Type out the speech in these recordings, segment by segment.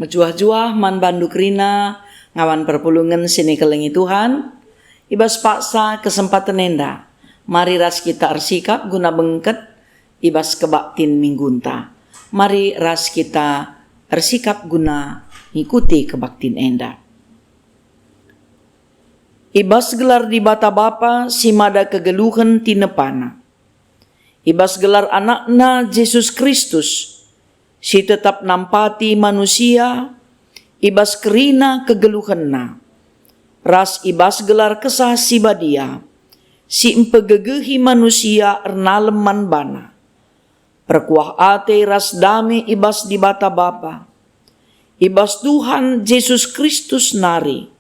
Juah-juah man banduk rina ngawan perpulungan sini kelengi Tuhan. Ibas paksa kesempatan enda. Mari ras kita ersikap guna bengket ibas kebaktin minggunta. Mari ras kita ersikap guna ikuti kebaktin enda. Ibas gelar di bata bapa simada kegeluhan tinepana. Ibas gelar anakna Yesus Kristus si tetap nampati manusia, ibas kerina kegeluhanna. Ras ibas gelar kesah si badia, si empegegehi manusia ernaleman bana. Perkuah ate ras dame ibas di bata bapa. Ibas Tuhan Yesus Kristus nari.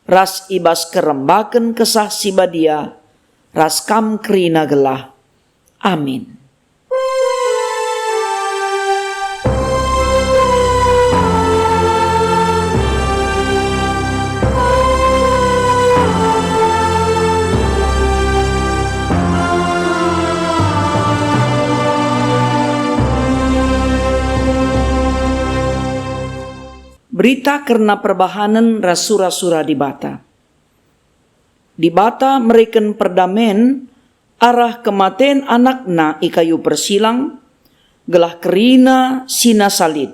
Ras ibas kerembaken kesah si badia, ras kam kerina gelah. Amin. Berita karena perbahanan rasura-sura di bata. Di bata mereken perdamen arah kematen anakna ikayu persilang, gelah kerina sina salid,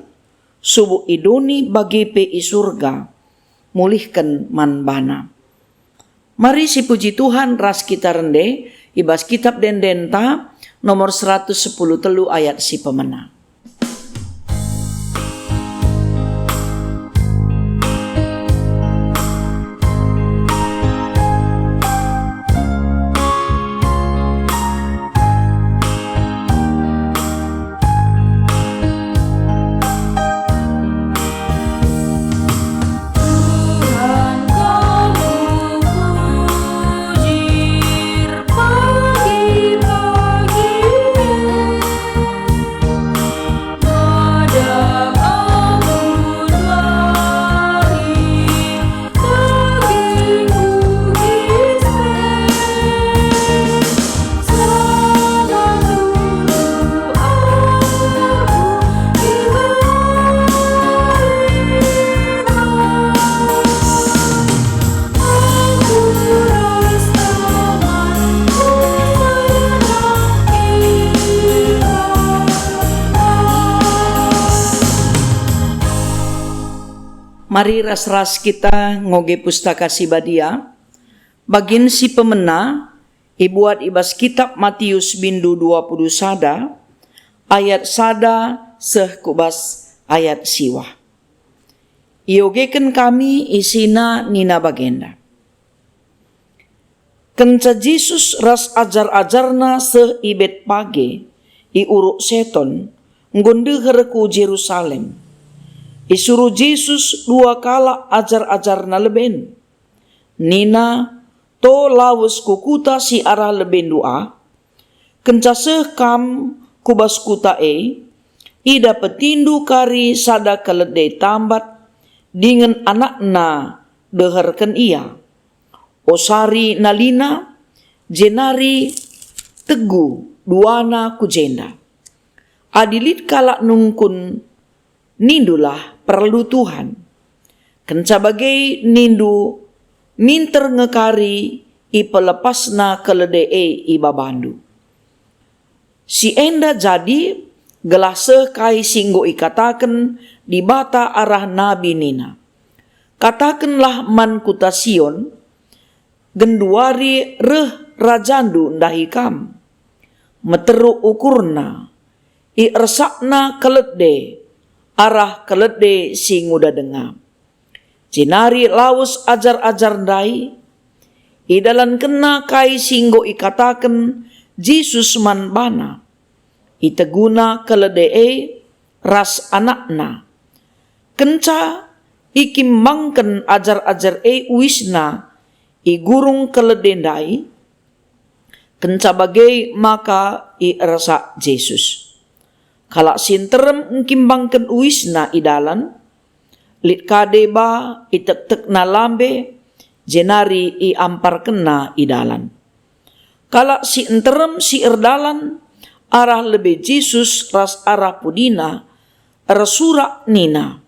subuh idoni bagi pi surga, mulihkan manbana. Mari si puji Tuhan ras kita rende, ibas kitab dendenta nomor 110 telu ayat si pemena. Mari ras-ras kita ngoge pustaka si badia. Bagin si pemena, ibuat ibas kitab Matius bindu 20 sada, ayat sada seh kubas ayat siwah. Iogeken kami isina nina bagenda. Kenca Jesus ras ajar-ajarna seh ibet page, i uruk seton, ngonde herku Jerusalem. Isuruh Yesus 2 kala ajar-ajar na leben. Nina to lawes kukuta si arah leben doa. Kencaseh kam kubas kuta ida petindu kari sada kelede tambat dengan anakna deherken ia. Osari nalina jenari tegu duana kujenda. Adilit kala nungkun nindulah perlu Tuhan. Kenca bagai nindu minter ngekari i pelepasna keledee i babandu. Si enda jadi gelah sekai singgo ikataken di bata arah nabi nina. Katakenlah man kuta Sion, genduari reh rajandu ndahi kam. Meteru ukurna, i ersakna kelede, arah kelede si nguda denga. Jinari laus ajar-ajar ndai, idalan kena kai singgo ikataken Jesus man bana. Iteguna kelede ras anakna. Kenca ikimbangken ajar-ajar wisna igurung kelede ndai. Kenca bagai maka rasa Jesus. Kalak sinterem ngkimbangken uisna idalan, lit kadeba itek-tek na lambe, jenari i ampar kena idalan. Kalak si enterem si erdalan, arah lebe Jesus ras arah pudina, rasurak nina,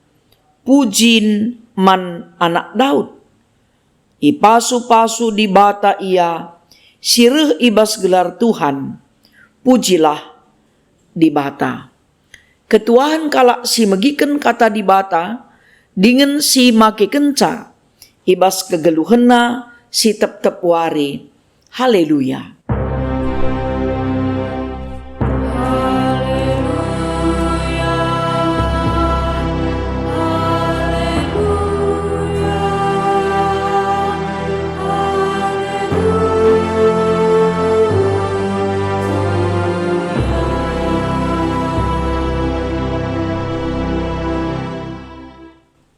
pujin man anak Daud. Ipasu-pasu di bata ia, sireh ibas gelar Tuhan, pujilah di bata. Ketuahan kalak si megiken kata di bata, dengan si make kenca, ibas kegeluhena si tep-tep wari. Haleluya.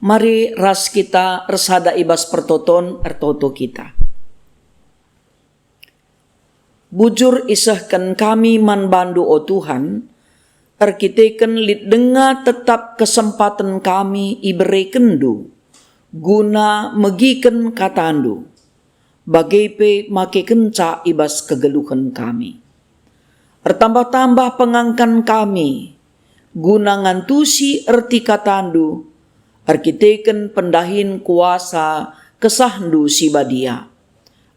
Mari ras kita resada ibas pertoton ertoto kita. Bujur isahkan kami man bandu o Tuhan, erkiteken lit denga tetap kesempatan kami ibere kendu, guna megiken katandu, bagai pe make kenca ibas kegeluhan kami. Ertambah-tambah pengangkan kami, guna ngantusi erti katandu, arkiteken pendahin kuasa kesahdu si badia.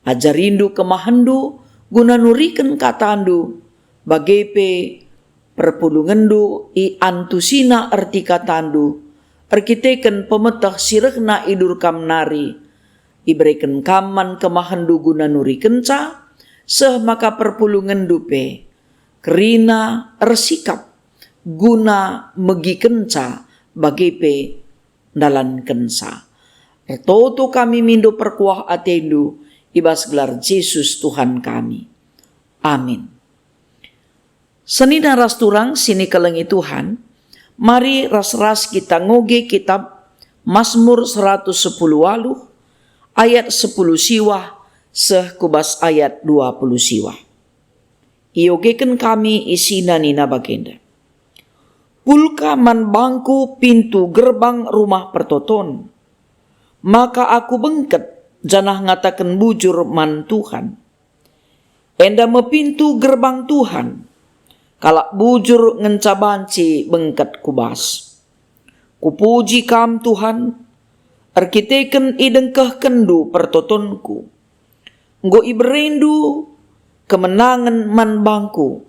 Ajarindu kemahandu guna nuriken katandu bagepe perpulungendu i antusina erti katandu. Arkiteken pemetah sirehna idur kam nari. Iberiken kaman kemahandu guna nuriken ca seh maka perpulungendu pe. Kerina ersikap guna megiken ca bagepe dalan kensa. Ertoto kami mindo perkuah atendu, ibas gelar Yesus Tuhan kami. Amin. Senina ras turang sini kelengi Tuhan, mari ras-ras kita ngoge kitab Mazmur 110 waluh, ayat 10 siwah, seh kubas ayat 20 siwah. Iogeken kami isina nina bagenda. Pulka man bangku pintu gerbang rumah pertoton, maka aku bengket janah ngatakan bujur man Tuhan. Enda mepintu gerbang Tuhan, kalak bujur ngencabanci bengket kubas. Kupuji kam Tuhan, arkiteken idengkeh kendu pertotonku. Nggo iberendu kemenangan man bangku.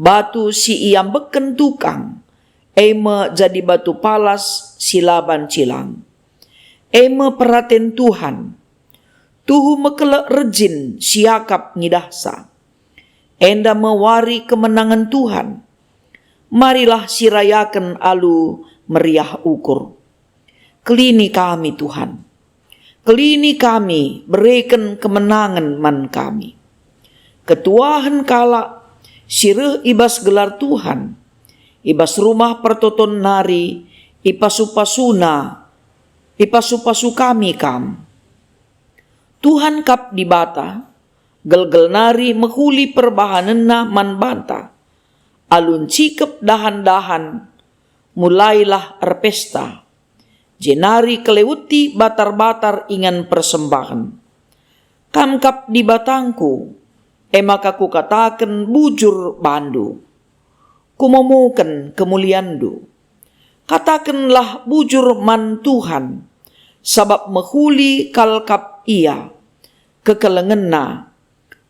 Batu si iam beken tukang, eme jadi batu palas silaban cilang. Eme peraten Tuhan, tuhu mekelek rejin siakap ngidahsa. Enda mewari kemenangan Tuhan, marilah sirayakan alu meriah ukur. Kelini kami Tuhan, kelini kami berikan kemenangan man kami. Ketuahan kalak sireh ibas gelar Tuhan, ibas rumah pertoton nari, ipasu-pasuna, ipasu-pasu kami kam. Tuhan kap di bata, gel-gel nari mehuli perbahanena man banta. Alun cikep dahan-dahan, mulailah erpesta. Jenari kelewuti batar-batar ingan persembahan. Kam kap di batangku, maka ku katakan bujur bandu. Kumomoken kemuliandu. Katakanlah bujur man Tuhan, sabab mehuli kalkap ia, kekelengena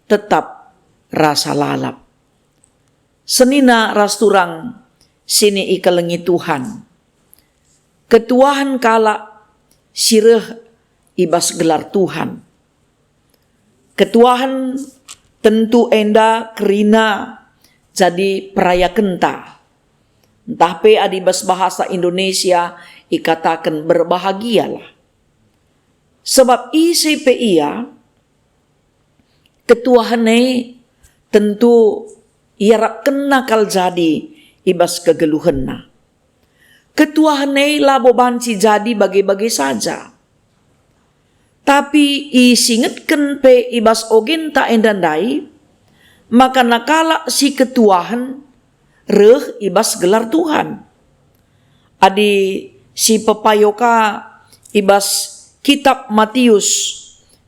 tetap rasa lalap. Senina rasturang sini ikelengi Tuhan. Ketuahan kala sireh ibas gelar Tuhan. Ketuahan tentu enda kerina jadi peraya kenta. Entah pe adibas bahasa Indonesia ikatakan berbahagialah. Sebab isi pe ia ketuahane tentu ia kena kal jadi ibas kegeluhenna. Ketuahane labo banci jadi bagi-bagi saja. Tapi isingetken pe ibas ogen ta endandai, maka nakala si ketuahan reh ibas gelar Tuhan. Adi si pepayoka ibas kitab Matius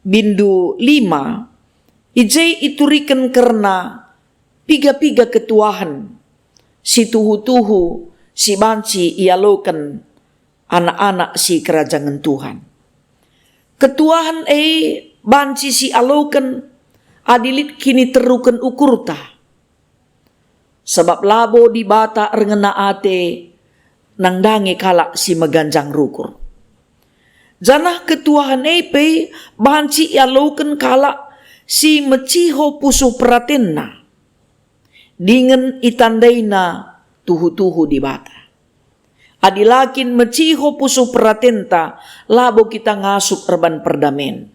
bindu 5, ijai ituriken karena piga-piga ketuahan, si tuhu-tuhu, si banci ialoken anak-anak si kerajaan Tuhan. Ketuahan banci si aloken adilit kini teruken ukur ta. Sebab labo di bata rengena ate nang dange kalak si meganjang rukur. Janah ketuahan pe banci aloken kalak si meciho pusu pratenna. Dingen itandaina tuhu-tuhu di bata. Adilakin meciho pusu pratenta labo kita ngasup erban perdamen.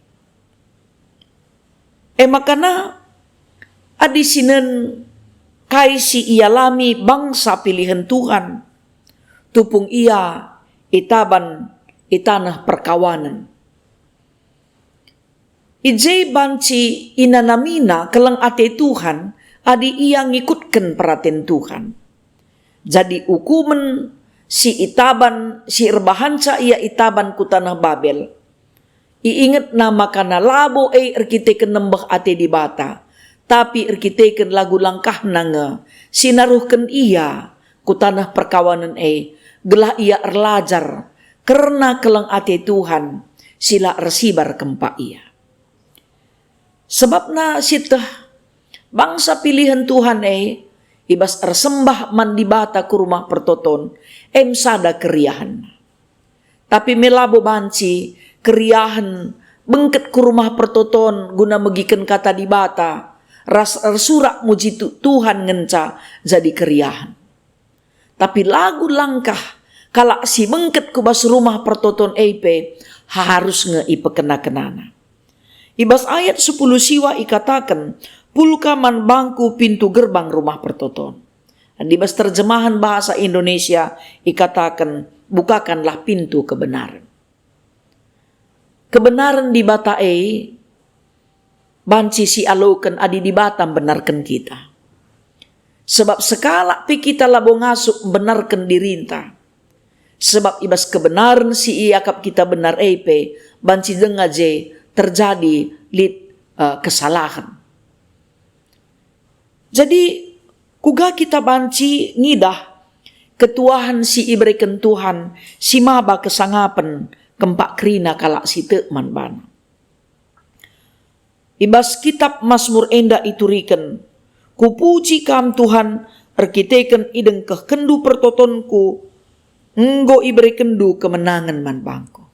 Makana adisinen kai si ialami bangsa pilihan Tuhan. Tupung ia itaban itanah perkawanan. Ijay banci inanamina kelang ate Tuhan adi ia ngikutkan peraten Tuhan. Jadi ukumen si itaban, si erbahanca ia itaban ku tanah Babel. Iingat nama kana labo erkiteken nembah ate di bata. Tapi erkiteken lagu langkah nanga. Sinaruhken ia ku tanah perkawanan gelah ia erlajar. Karena kelang ate Tuhan sila ersibar kempa ia. Sebabna sitah bangsa pilihan Tuhan ibas ersembah mandibata ke rumah pertoton sada keriahan. Tapi melabo banci keriahan bengket ke rumah pertoton guna megiken kata dibata ras ersurak muji Tuhan ngenca jadi keriahan. Tapi lagu langkah kalak si bengket ke bas rumah pertoton harus ipekenana. Ibas ayat 10 siwa ikatakan pulka man bangku pintu gerbang rumah pertoton. Di bas terjemahan bahasa Indonesia ikatakan bukakanlah pintu kebenaran. Kebenaran di bata banci si aloken adi di batam benarkan kita. Sebab sekala pi kita labo ngasuk benarkan dirinta. Sebab ibas kebenaran si iakap kita benar banci dengaje terjadi kesalahan. Jadi kuga kita banci ngidah ketuahan si iberikan Tuhan si maba kesangapen kempak krina kalak si tekman bana. Ibas kitab Mazmur enda ituriken kupuji kam Tuhan erkiteken ideng kendu pertotonku nggo iberi kendu kemenangan man bangku.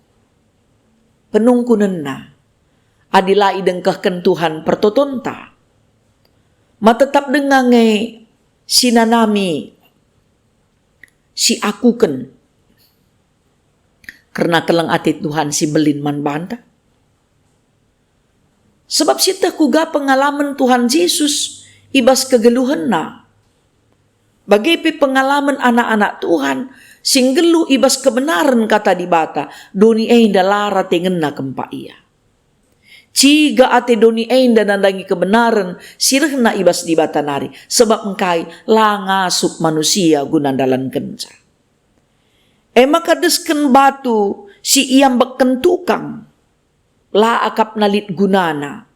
Penungku nena adila ideng ken Tuhan pertotonta. Ma tetap dengange sinanami si akuken karena kelang ati Tuhan si belin man banta. Sebab sita kuga pengalaman Tuhan Yesus ibas kegeluhan na. Bagaimana pengalaman anak-anak Tuhan sing gelu ibas kebenaran kata di bata doni dalara tengen na kempa ia. Ciga ate doni enda nandangi kebenaran sirhna ibas di batanari sebab engkai langasup manusia gunandalan kenca. Maka desken batu si iam beken tukang la akap nalit gunana.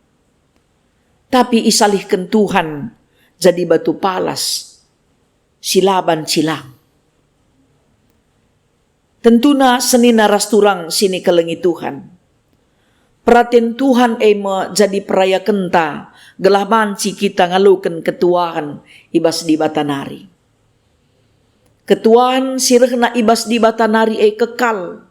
Tapi isalihkan Tuhan jadi batu palas silaban silang. Tentuna senina rasturang sini kelengi Tuhan. Perhatian Tuhan jadi peraya kenta gelah banci kita ngaluken ketuahan ibas di batanari. Ketuahan sirhna ibas di batanari kekal.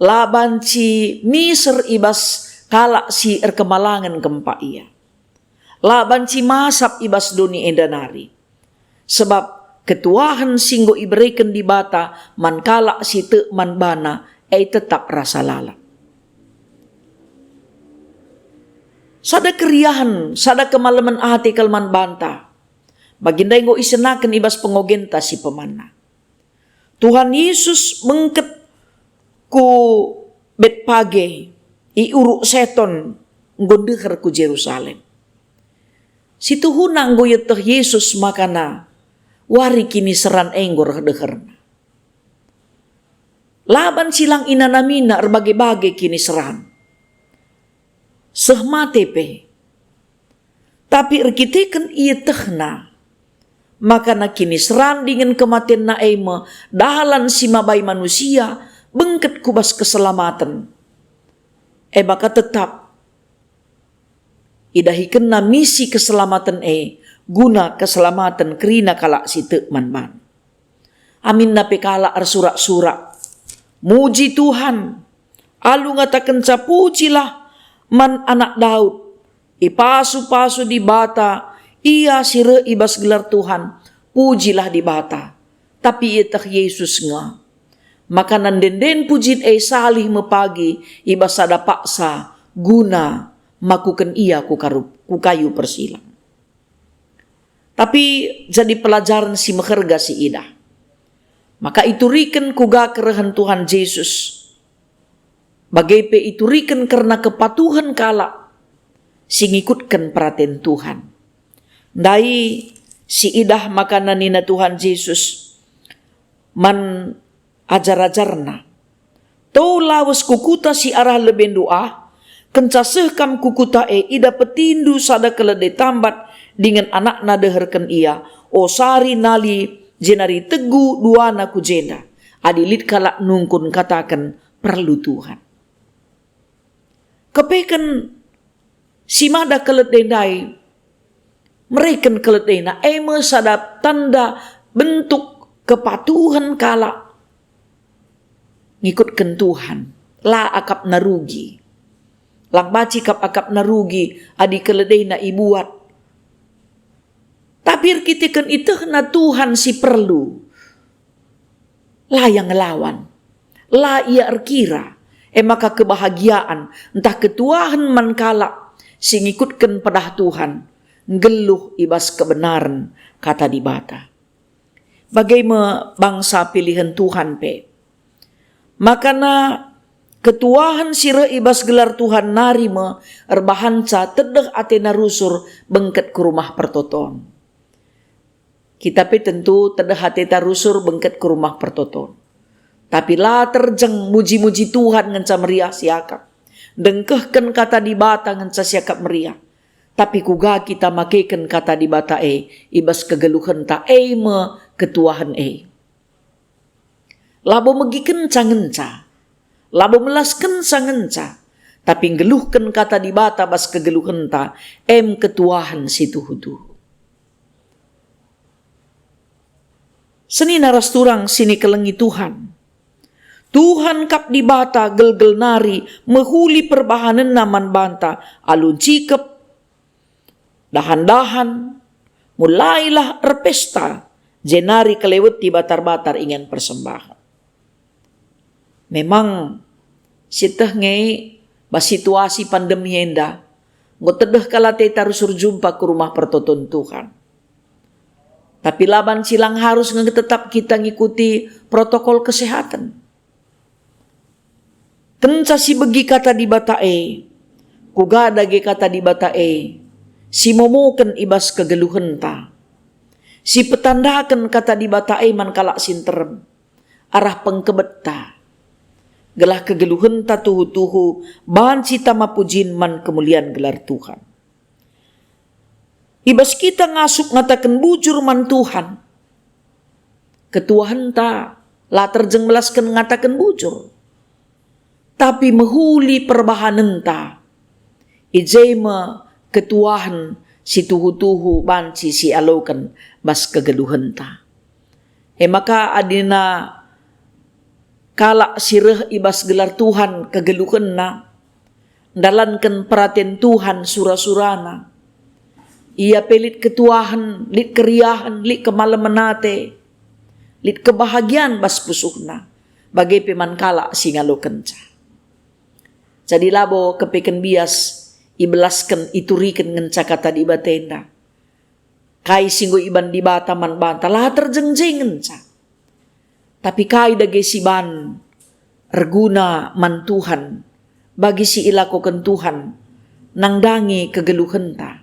La banci miser ibas kalak si erkemalangan kempa ia. La banci masap ibas doni endanari. Sebab ketuahan singgo iberikan di bata man kalak si tekman bana tetap rasa lalap. Sada keriahan, sada kemalaman hati kalman banta. Baginda ngo isenakan ibas pengogenta si pemana. Tuhan Yesus mengket ku Betpage, iuruk seton ngondehar ku Jerusalem. Si tuhuna ngoyeteh Yesus makana wari kini seran enggor deherna. Laban silang inanamina erbage-bage kini seran. Sehmate pe. Tapi erkiteken iya tehna Maka na kini serandingan kematian na ema dahalan si mabay manusia bengket kubas keselamatan. Maka tetap idahikan na misi keselamatan guna keselamatan kerina kalak si man. Amin na pekala arsurak-surak. Muji Tuhan. Alu ngatakan pujilah man anak Daud. Ipasu-pasu di bata. Ia sire ibas gelar Tuhan, pujilah di bata. Tapi itah Yesus nga. Maka nandenden pujin salih mepagi, ibas ada paksa, guna makukan ia ku kayu persilang. Tapi jadi pelajaran si mekerga si ida. Maka iturikan kuga kerehan Tuhan Yesus. Bagaipe iturikan karena kepatuhan kala, singikutkan perhatian Tuhan. Dai si idah makanan nina Tuhan Yesus man ajar-ajarna. Tau lawas kukuta si arah leben doa, kenca sekam kukuta ida petindu sada kelede tambat dengan anak nadeherken ia, o sari nali jenari tegu duana ku jenda. Adilit kalak nungkun katakan perlu Tuhan. Kepekan si mada keledendai mereka keletena sadap tanda bentuk kepatuhan kala ngikutkan Tuhan la akap narugi lang baci kap akap narugi adi keledena ibuat tapi kitikan itu na Tuhan si perlu la yang ngelawan la ia erkira maka kebahagiaan entah ketuahan man kala si ngikutkan pedah Tuhan geluh ibas kebenaran kata di bata. Bagaimana bangsa pilihan Tuhan pe. Makana ketuahan sire ibas gelar Tuhan narima erbahanca tedeh atena rusur bengket ke rumah pertoton. Kita pe tentu tedeh atena rusur bengket ke rumah pertoton. Tapi lah terjeng muji-muji Tuhan ngenca meriah siakap. Dengkehkan kata di bata ngenca siakap meriah. Tapi kuga kita makaikan kata di bata ibas kegeluhan ta me ketuahan Labo megiken cangenca. Labo melasken sangenca. Tapi ngeluhkan kata di bata bas kegeluhan ta ketuahan situ hudu. Seni naras turang sini kelengi Tuhan. Tuhan kap di bata gel-gel nari mehuli perbahanan naman banta alun cikep dahan-dahan, mulailah erpesta, jenari kelewet di batar-batar ingin persembahan. Memang, siteh ngei, bas situasi pandemi henda, ngotedeh kala teta rusur jumpa ke rumah pertoton Tuhan. Tapi laban silang harus tetap kita ngikuti protokol kesehatan. Kenca si begi kata di bata kuga dage kata di bata si momoken ibas kegeluhan ta. Si petandakan kata di bata man kalak sinterem. Arah pengkebet ta. Gelah kegeluhan ta tuhu-tuhu. Bahan cita mapujin man kemuliaan gelar Tuhan. Ibas kita ngasuk ngatakan bujur man Tuhan. Ketuahan ta. La terjeng melaskan ngatakan bujur. Tapi mehuli perbahanan ta. Ijema ketuahan si tuhu-tuhu banci si alokan bas kegeluhan ta. Maka adina kalak sireh ibas gelar Tuhan kegeluhan na. Dalankan perhatian Tuhan surah-surana. Ia pelit ketuahan, lit keriahan, lit kemalamenate, lit kebahagiaan bas pusuhna. Bagai peman kalak si ngalokan ca. Jadi labo kepiken bias ibelaskan iturikan ngenca kata di batenda. Kai singgo iban di bata man banta lah terjengjeng ngenca. Tapi kai dage si ban erguna man Tuhan bagi si ilakokan Tuhan nangdangi kegeluhan ta.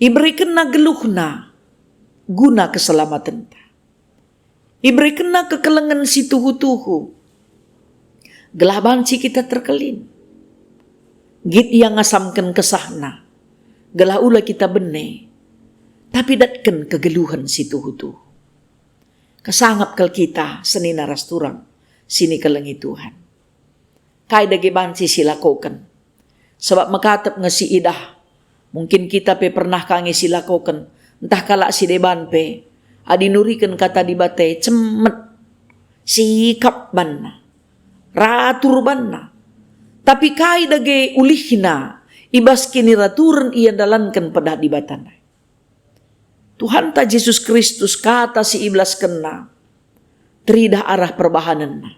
Iberikan na geluhna guna keselamatan ta. Iberikan na kekelengan si tuhu-tuhu. Gelaban si kita terkelin. Git yang ngasamkan kesahna. Gelah ula kita bene. Tapi datken kegeluhan si tuhu-tuhu. Kasangap kal kita seni naras turang, sini kalengi Tuhan. Kay dagiban si silakokan. Sebab makatap nga si idah, mungkin kita pe pernah kangi silakokan, entah kala si deban pe, adinurikan kata di batay, cemet, sikap banna, ratur banna. Tapi kay dagi ulihna, ibas kini raturan iya dalankan pada di batanay. Tuhan ta Yesus Kristus kata si iblas kena, terida arah perbahanan na.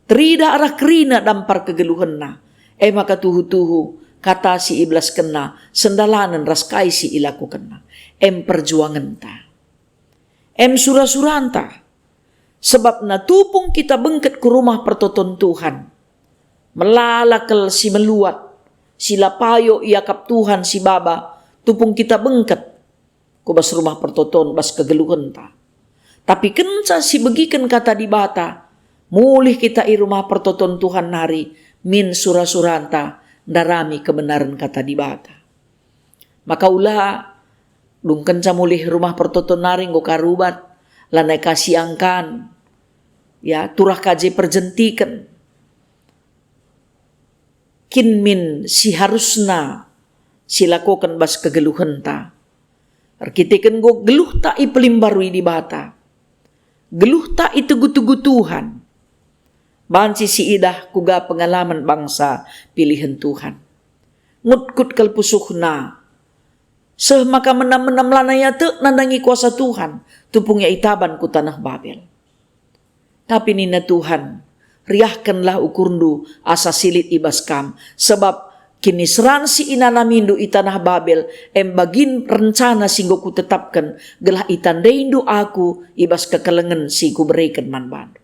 Terida arah kerina dampar kegeluhan na. Maka tuhu-tuhu kata si iblas kena, sendalanan raskai si ilaku kena. Perjuangan ta. Surah-suranta. Sebab na tupung kita bengket ke rumah pertoton Tuhan. Melalakal si meluat. Sila payo iakap Tuhan si baba. Tupung kita bengket. Kubas rumah pertoton bas kegeluhan ta. Tapi kenca si begikan kata di bata, mulih kita i rumah pertoton Tuhan nari, min surah-suranta, darami kebenaran kata di bata. Maka ulah, dung kenca mulih rumah pertoton nari ngo karubat, lanai kasiangkan, ya turah kaje perjentikan. Kin min si harusna silakokan bas kegeluhan ta. Arkiteken go geluh ta i pelimbarui di bata. Geluh ta i tugu-tugu Tuhan. Bansi si idah kuga pengalaman bangsa pilihan Tuhan. Ngutkut kal pusuhna. Seh maka menam-menam lanaya te nandangi kuasa Tuhan. Tupungnya itaban ku tanah Babel. Tapi nina Tuhan, riahkanlah ukurndu asa silit ibas kam. Sebab kini seran si inanamindu itanah Babel, bagin rencana singgo ku tetapkan, gelah itandaindo aku, ibas kekelengan si ku berikan man bandu.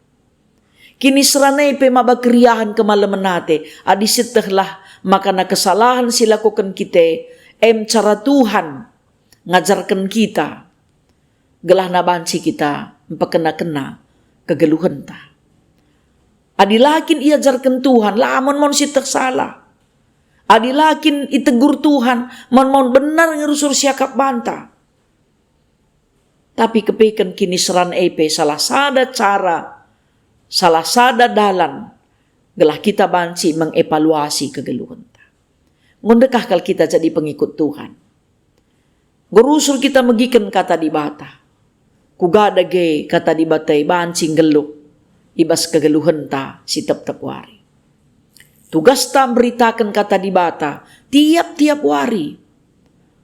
Kini seranay pe mabakriyahan kemalemenate, adisetehlah maka na kesalahan silakukan kita, cara Tuhan ngajarkan kita, gelah nabansi kita, empakena-kena kegeluhan ta. Adilakin iajarkan Tuhan, lamon mon si tersalah. Adilakin itegur Tuhan, mon benar ngurusur siakap banta. Tapi kepekan kini seran epe salah sada cara, salah sada dalan, gelah kita banci mengevaluasi kegeluhan. Ngondekah kal kita jadi pengikut Tuhan. Gurusul kita megikan kata di bata. Kugadage kata di batay bancing geluk, ibas kegeluhan ta si tep-tep wari. Tugas ta beritakan kata di bata tiap-tiap wari.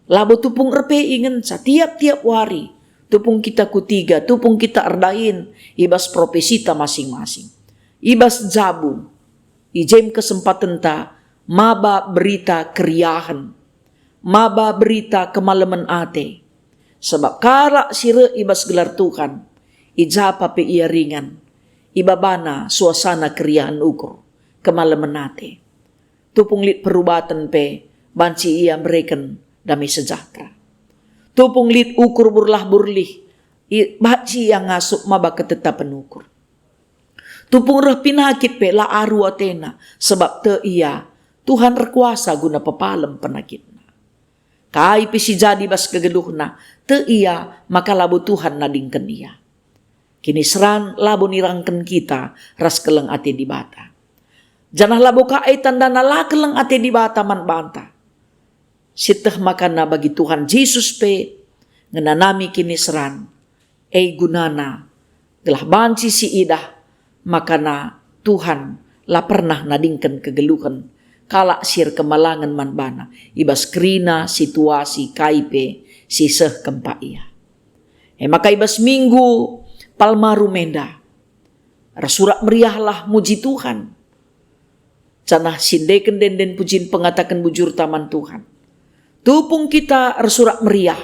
Labo tupung erpe ingen sa tiap-tiap wari. Tupung kita kutiga, tupung kita erdain. Ibas profesita masing-masing. Ibas jabu. Ijem kesempatan ta maba berita keriahan. Maba berita kemalaman ate. Sebab kara sire ibas gelar Tuhan. Ijapa pe ia ringan. Ibabana suasana keriahan ukur. Kemalaman ate. Tupung lit perubatan pe, banci ia berikan damai sejahtera. Tupung lit ukur burlah burlih, banci ia ngasuk maba ketetapan ukur. Tupung reh pinakit pe la aru atena, sebab te ia Tuhan rekuasa guna pepalem penakitna. Kai pe si jadi bas kegeluhna, te ia maka labu Tuhan nadingken ia. Kini seran labu nirangken kita ras keleng ate di bata. Janah labo kaay tanda na lakelang ate di bata man banta. Siteh makana bagi Tuhan Jesus pe, ngenanami kini seran, gunana, gelah banci si idah, makana Tuhan la pernah nadingkan kegeluhan, kala sir kemalangan man bana, ibas krina situasi kaipe si seh kempa iya. Maka ibas minggu palmaru menda, rasurak meriahlah muji Tuhan. Canah sindeken den pujin pengatakan bujur taman Tuhan. Tupung kita rasurak meriah.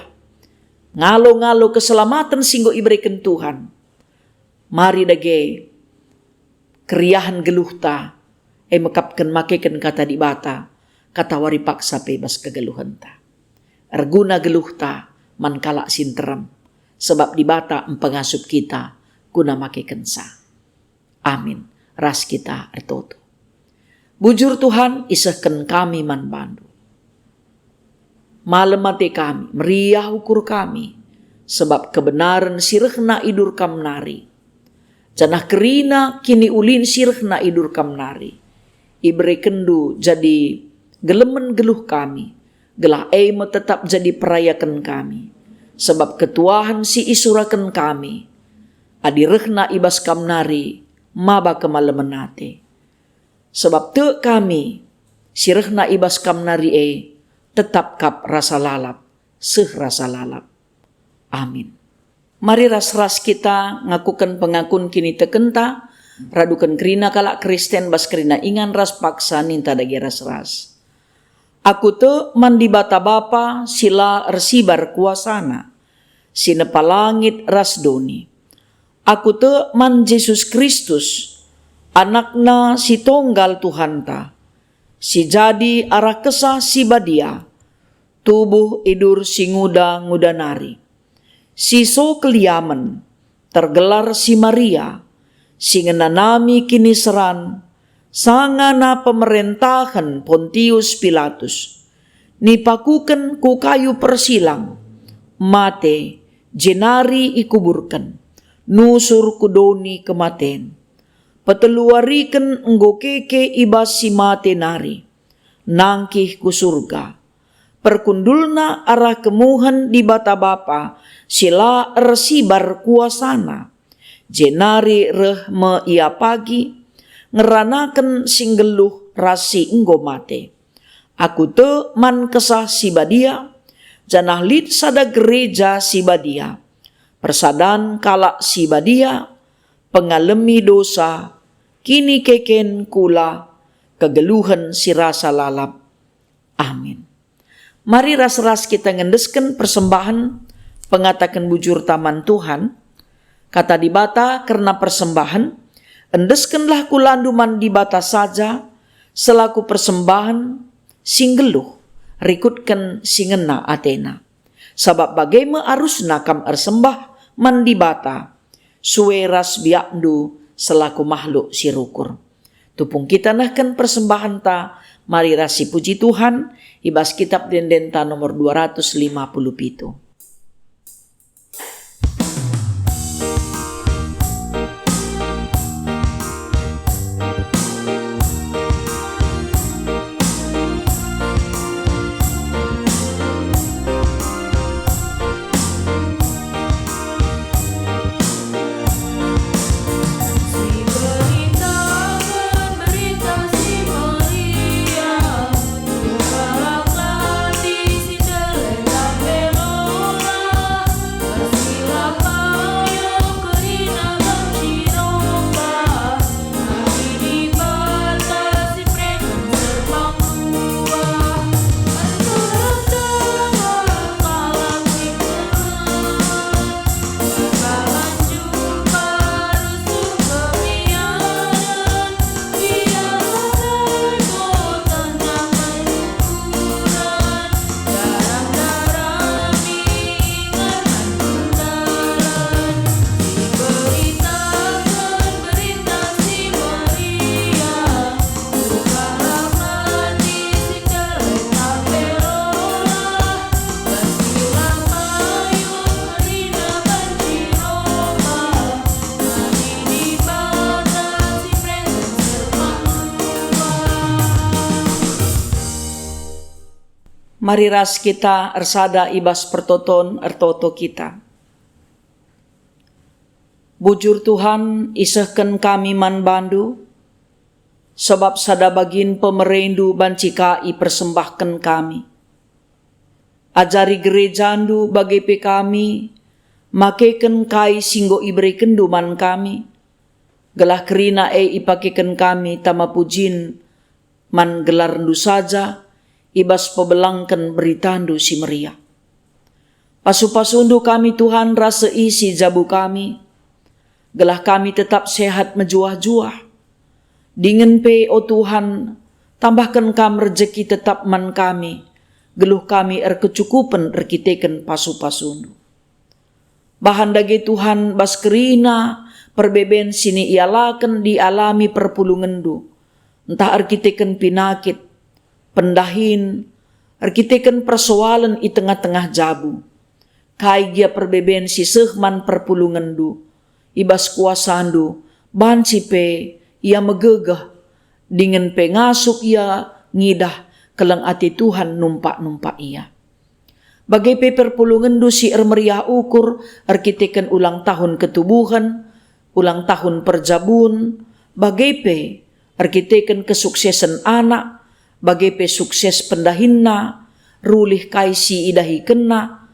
Ngalo-ngalo keselamatan singgo iberikan Tuhan. Mari dage keriahan geluhta. Mekapkan makekan kata di bata. Kata wari paksa bebas kegeluhan ta. Erguna geluhta man kala sinteram. Sebab di bata empengasup kita guna makekan sa. Amin. Ras kita ertoto. Bujur Tuhan isahkan kami man bandu. malam mati kami, meriah ukur kami, sebab kebenaran sirehna idur kam nari. Janah kerina kini ulin sirehna idur kam nari. Ibre kendu jadi gelemen geluh kami, gelah eimo tetap jadi perayakan kami. Sebab ketuahan si isurakan kami, adirehna ibas kam nari, maba kemalemenate. Sebab te kami, sirehna ibas kam nari tetap kap rasa lalap, rasa lalap. Amin. Mari ras-ras kita ngakukan pengakun kini tekenta, radukan kerina kalak Kristen bas kerina ingan ras paksa ninta dagi ras-ras. Aku te mandi bata bapa sila resibar kuasana, sinepa langit ras doni. Aku te man Yesus Kristus, anakna si tonggal Tuhanta, si jadi arah kesah si badia, tubuh idur si nguda nari. Si so keliamen, tergelar si Maria, si ngenanami kini seran, sangana pemerintahan Pontius Pilatus, nipakuken ku kayu persilang, mate jenari ikuburkan, nusur kudoni kematen, peteluariken enggo keke ibas si mate nari, nangkih ku surga, perkundulna arah kemuhan di bata bapa, sila resibar kuasana, jenari reh me ia pagi, ngeranaken singgeluh rasi enggo mate. Aku te man kesah si badia, janah lid sada gereja si badia, persadan kalak si badia, pengalemi dosa, kini keken kula, kegeluhan si rasa lalap. Amin. Mari ras-ras kita ngendesken persembahan, pengatakan bujur taman Tuhan, kata di bata karena persembahan, endeskenlah kulanduman di bata saja, selaku persembahan singgeluh, rikutkan singena Athena. Sebab bagaimana arusna kam ersembah man di bata, sueras biakdu selaku makhluk sirukur. Tupung kita nahkan persembahan ta, mari rasi puji Tuhan, ibas kitab dendenta nomor 257. Mari ras kita ersada ibas pertoton ertoto kita. Bujur Tuhan isehken kami man bandu, sebab sada bagin pemerendu bancikai persembahkan kami. Ajari gerejandu bagi pe kami, makeken kai singgo iberi kenduman kami, gelah kerina ipakeken kami tama pujin man gelar ndu saja, ibas pebelangkan beritandu si Maria. Pasu-pasundu kami Tuhan rasa isi jabu kami, gelah kami tetap sehat mejuah-juah. Dingin pe o Tuhan, tambahkan kami rezeki tetap man kami, geluh kami kecukupan erkiteken pasu-pasundu. Bahan dagi Tuhan bas kerina perbeben sini ialakan dialami perpulungendu, entah erkiteken pinakit, pendahin, Arkiteken persoalan i tengah-tengah jabu. Kai gia perbeben si sehman perpulungandu. Ibas kuasandu. Banci pe ia megegah. Dengan pengasuk ia ngidah. Kelang ati Tuhan numpak-numpak ia. Bagai pe perpulungandu si meriah ukur. Arkiteken ulang tahun ketubuhan. Ulang tahun perjabun. Bagai pe arkiteken kesuksesan anak. Bagai pe sukses pendahinna. Rulih kaisi idahi kena.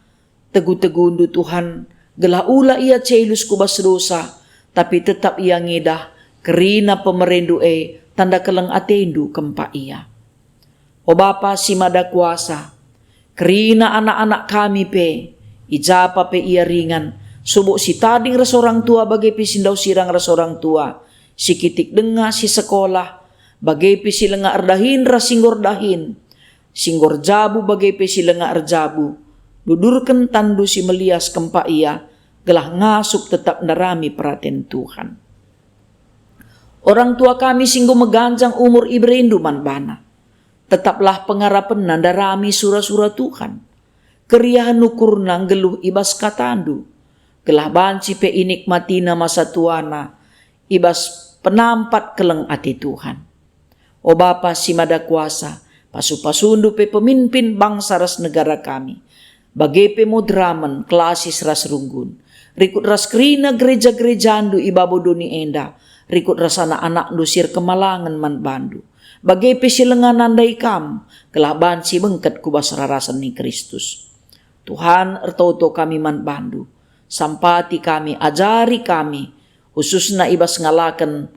Tegu-tegundu Tuhan, gelah ula ia celus kubas dosa, tapi tetap ia ngidah, kerina pemerendu tanda keleng atendu kempa ia. O Bapa si mada kuasa, kerina anak-anak kami pe, ijapa pe ia ringan, subuk si tading resorang tua bagai pe sindau sirang resorang tua, si kitik denga si sekolah, bagai pe si lenga erdahin rasinggor dahin, singgor jabu bagai pe si lenga erjabu, dudurkan tandu si melias kempa ia, gelah ngasuk tetap narami perhatian Tuhan. Orang tua kami singgo meganjang umur ibrendu man bana. Tetaplah pengarapan nandarami surah-surah Tuhan. Keriahan nukurna geluh ibas katandu. Gelah banci pe inikmatina masa tuana, ibas penampat keleng ati Tuhan. O Bapa si mada kuasa, pasu-pasundu pe pemimpin bangsa ras negara kami. Bagai pemodraman klasis ras runggun. Rikut ras kerina gereja-gereja andu ibabodoni enda. Rikut ras anak-anak dusir kemalangan man bandu. Bagai pesilengan andai kam. Kelaban si bengket kubas rarasan ni Kristus. Tuhan ertoto kami man bandu. Sampati kami, ajari kami. Khususna ibas ngalakan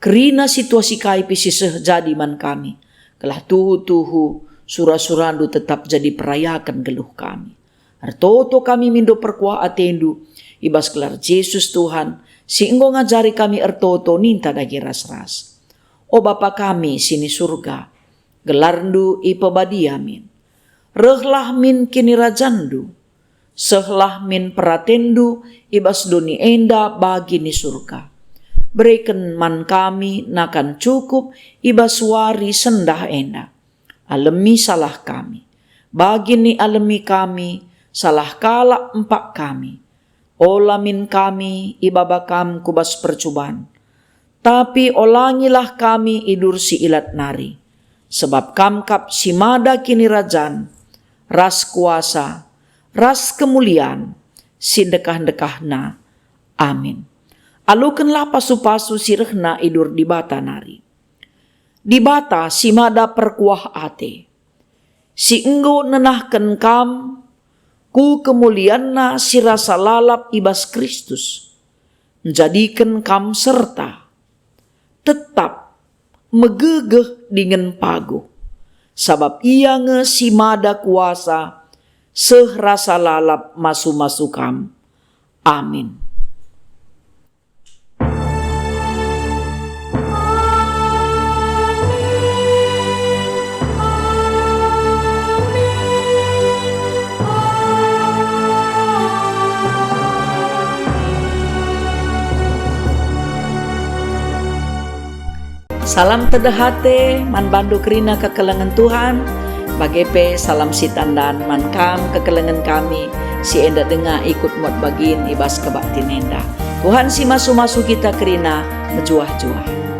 kerina situasi kai pisiseh jadi man kami. Kelah tuhu surah-surandu tetap jadi perayakan geluh kami. Artoto kami mindo perkuah atendu. Ibas gelar Yesus Tuhan. Singgo ngajari kami artoto ninta dagi ras-ras. O Bapa kami sini surga. Gelarndu ipabadiamin. Rehlah min kini rajandu. Sehlah min peratendu. Ibas doni enda bagi ni surga. Berikan man kami nakan cukup. Ibas wari sendah enda. Alemi salah kami. Bagi ni alemi kami, salah kala empak kami. Olamin kami, ibabakam kubas percubaan. Tapi olangilah kami idur si ilat nari. Sebab kamkap si mada kini rajan, ras kuasa, ras kemuliaan, si dekah-dekahna. Amin. Alukanlah pasu-pasu sirehna idur di bata nari. Di bata si mada perkuah ate. Si enggo nenahken kam, ku kemulianna si rasa lalap ibas Kristus. Menjadikan kam serta. Tetap megegeh dengan pagu. Sabab ia nge si mada kuasa, seh rasa lalap masu-masu kam. Amin. Salam tedahate, man bandu kerina kekelengan Tuhan. Bagepe salam si tandan man kam kekelengan kami. Si enda denga ikut muat bagin ibas kebaktin enda. Tuhan si masu-masu kita kerina berjuah-juah.